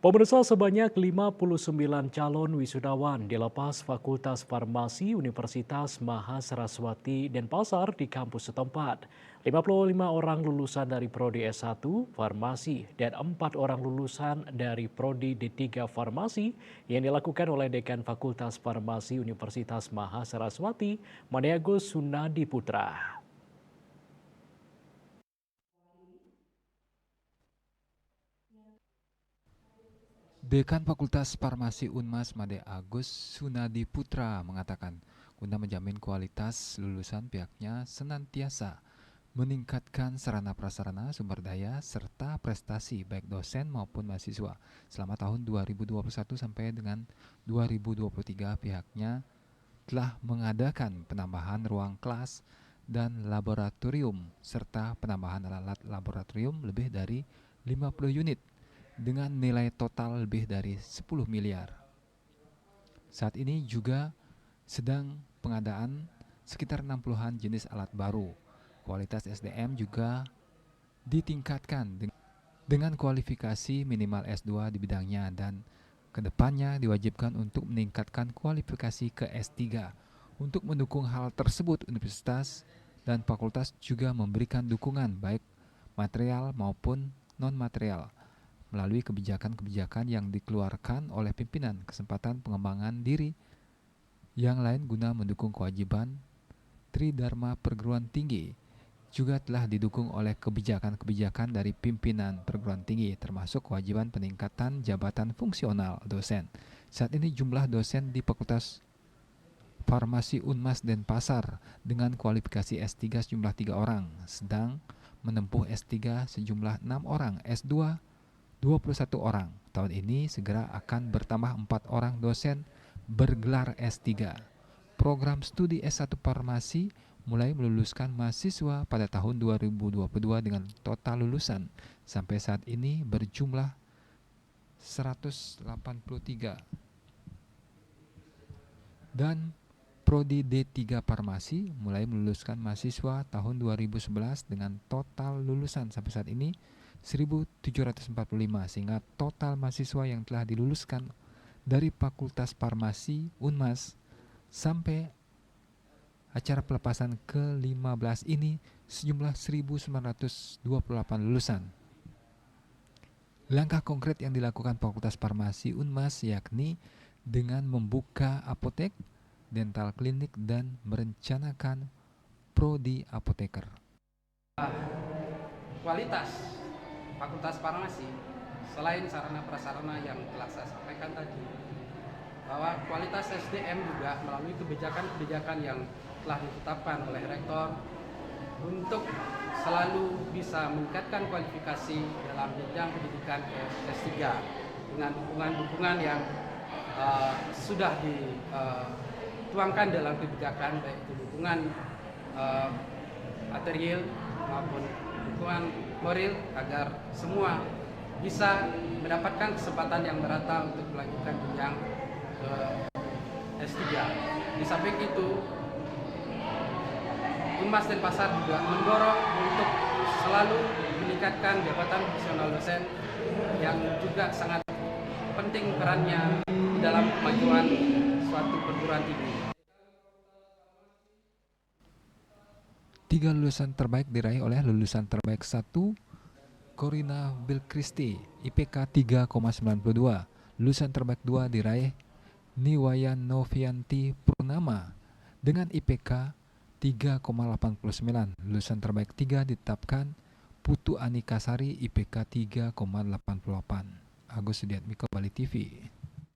Pemirsa, sebanyak 59 calon wisudawan dilepas Fakultas Farmasi Universitas Mahasaraswati Denpasar di kampus setempat. 55 orang lulusan dari Prodi S1 Farmasi dan 4 orang lulusan dari Prodi D3 Farmasi yang dilakukan oleh Dekan Fakultas Farmasi Universitas Mahasaraswati, Maniagus Sunadi Putra. Dekan Fakultas Farmasi Unmas Made Agus Sunadi Putra mengatakan, guna menjamin kualitas lulusan pihaknya senantiasa meningkatkan sarana prasarana, sumber daya, serta prestasi baik dosen maupun mahasiswa. Selama tahun 2021 sampai dengan 2023 pihaknya telah mengadakan penambahan ruang kelas dan laboratorium serta penambahan alat laboratorium lebih dari 50 unit dengan nilai total lebih dari 10 miliar. Saat ini juga sedang pengadaan sekitar 60-an jenis alat baru. Kualitas SDM juga ditingkatkan dengan kualifikasi minimal S2 di bidangnya dan kedepannya diwajibkan untuk meningkatkan kualifikasi ke S3. Untuk mendukung hal tersebut, universitas dan fakultas juga memberikan dukungan baik material maupun non-material melalui kebijakan-kebijakan yang dikeluarkan oleh pimpinan, kesempatan pengembangan diri yang lain guna mendukung kewajiban Tridharma Perguruan Tinggi. Juga telah didukung oleh kebijakan-kebijakan dari pimpinan perguruan tinggi, termasuk kewajiban peningkatan jabatan fungsional dosen. Saat ini jumlah dosen di Fakultas Farmasi Unmas Denpasar dengan kualifikasi S3 sejumlah 3 orang, sedang menempuh S3 sejumlah 6 orang, S2 21 orang. Tahun ini segera akan bertambah 4 orang dosen bergelar S3. Program studi S1 Farmasi mulai meluluskan mahasiswa pada tahun 2022 dengan total lulusan sampai saat ini berjumlah 183. Dan Prodi D3 Farmasi mulai meluluskan mahasiswa tahun 2011 dengan total lulusan sampai saat ini 1.745, sehingga total mahasiswa yang telah diluluskan dari Fakultas Farmasi Unmas sampai acara pelepasan ke-15 ini sejumlah 1.928 lulusan. Langkah konkret yang dilakukan Fakultas Farmasi Unmas yakni dengan membuka apotek, dental klinik, dan merencanakan prodi apoteker. Kualitas Fakultas Farmasi, selain sarana prasarana yang telah saya sampaikan tadi, bahwa kualitas SDM juga melalui kebijakan-kebijakan yang telah ditetapkan oleh Rektor untuk selalu bisa meningkatkan kualifikasi dalam bidang pendidikan S3 dengan dukungan-dukungan yang sudah dituangkan dalam kebijakan, baik itu dukungan material maupun dukungan moral agar semua bisa mendapatkan kesempatan yang merata untuk melanjutkan jenjang ke S3. Di samping itu, Unmas Denpasar juga mendorong untuk selalu meningkatkan jabatan fungsional dosen yang juga sangat penting perannya dalam kemajuan suatu perguruan tinggi. 3 lulusan terbaik diraih oleh lulusan terbaik 1 Corina Bilkristi, IPK 3,92. Lulusan terbaik 2 diraih Niwayan Novianti Purnama dengan IPK 3,89. Lulusan terbaik 3 ditetapkan Putu Anikasari, IPK 3,88. Agus Sudiatmiko, Bali TV.